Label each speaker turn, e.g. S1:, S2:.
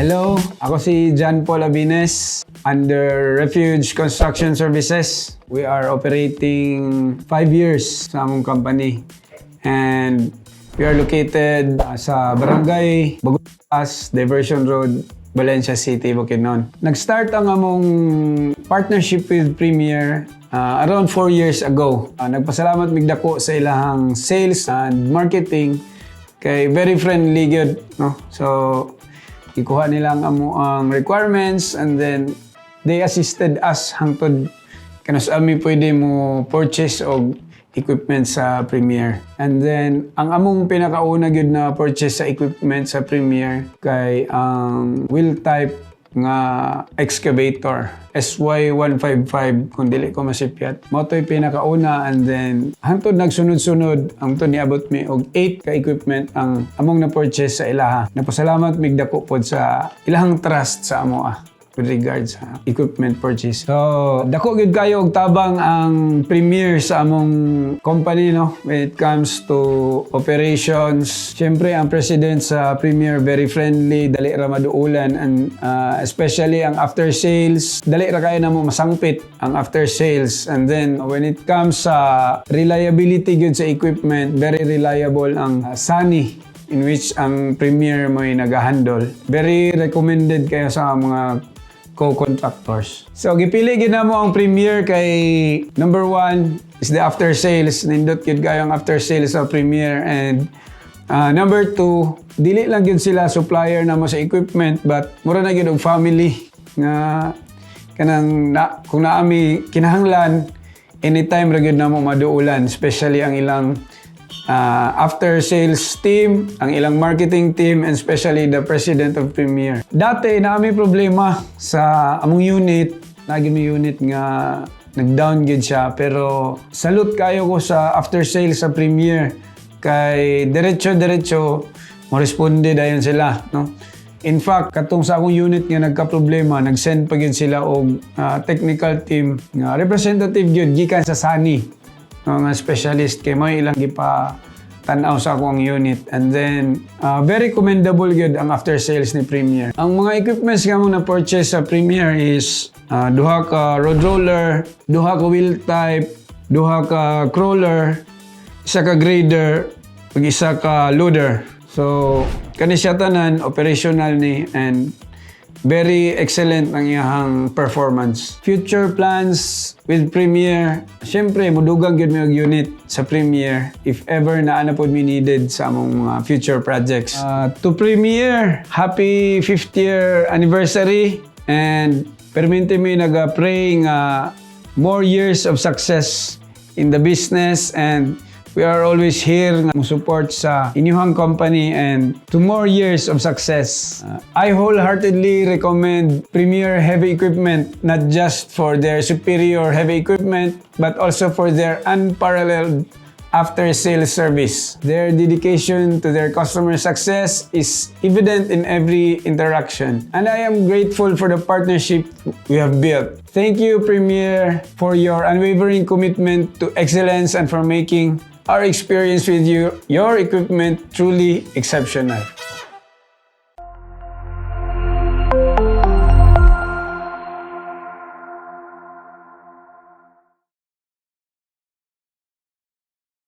S1: Hello, ako si John Paul Abines under Refuge Construction Services. We are operating 5 years sa among company and we are located sa Barangay Bagutas, Diversion Road, Valencia City, Bukidnon. Nag-start ang among partnership with Premier around 4 years ago. Nagpasalamat migdako sa ilahang sales and marketing kay very friendly good, no? So ikuha nila ang requirements and then they assisted us hangtod kanus ami pwede mo purchase og equipment sa Premier. And then ang among pinakauna gyud na purchase sa equipment sa Premier kay ang wheel type nga excavator SY155 kung dili ko masipyat. Mao to'y pinakauna and then hangtod nagsunod-sunod ang to niabot mi og 8 ka equipment ang among na-purchase sa ilaha. Napasalamat migdako pod sa ilahang trust sa amoa with regards sa equipment purchase. So, dako gyud kayo og tabang ang Premier sa among company, no? When it comes to operations. Siyempre, ang president sa Premier very friendly, dali ra maduulan and especially ang after sales, dali ra kayo na mo masangpit ang after sales. And then when it comes sa reliability gyud sa equipment, very reliable ang Sunny in which ang Premier mo'y nag-handle. Very recommended kayo sa mga co-contractors. So, gipili gid na mo ang Premier kay number 1 is the after sales. Nindot gid kayo ang after sales sa Premier. And number 2, dili lang gid sila supplier na mo sa equipment but mura na gid og family nga kanang kung naami kinahanglan anytime ra gid na mo maduulan, especially ang ilang after sales team, ang ilang marketing team, and especially the president of Premier. Dati naami problema sa among unit, nagi mi unit nga nag-down gid siya, pero salute kayo ko sa after sales sa Premier kay diretso mo responde dayon sila, no? In fact, katong sa akong unit nga nagka-problema, nag-send pa gid sila og technical team nga representative gyud gikan sa Sunny, mga specialist kay may ilang gipa tanaw sa akong unit. And then very commendable gyud ang after sales ni Premier. Ang mga equipments nga mo na purchase sa Premier is duha ka road roller, duha ka wheel type, duha ka crawler, isa ka grader, ug isa ka loader. So kani siya tanan operational ni and very excellent ang iyang performance. Future plans with Premier, syempre mudugang gyud mi og unit sa Premier if ever na ana pod mi needed sa among mga future projects. To Premier, happy 5th year anniversary and permente mi naga-pray nga more years of success in the business and we are always here nga support sa inyong company and to more years of success. I wholeheartedly recommend Premier Heavy Equipment not just for their superior heavy equipment but also for their unparalleled after-sales service. Their dedication to their customer success is evident in every interaction. And I am grateful for the partnership we have built. Thank you, Premier, for your unwavering commitment to excellence and for making our experience with your equipment truly exceptional.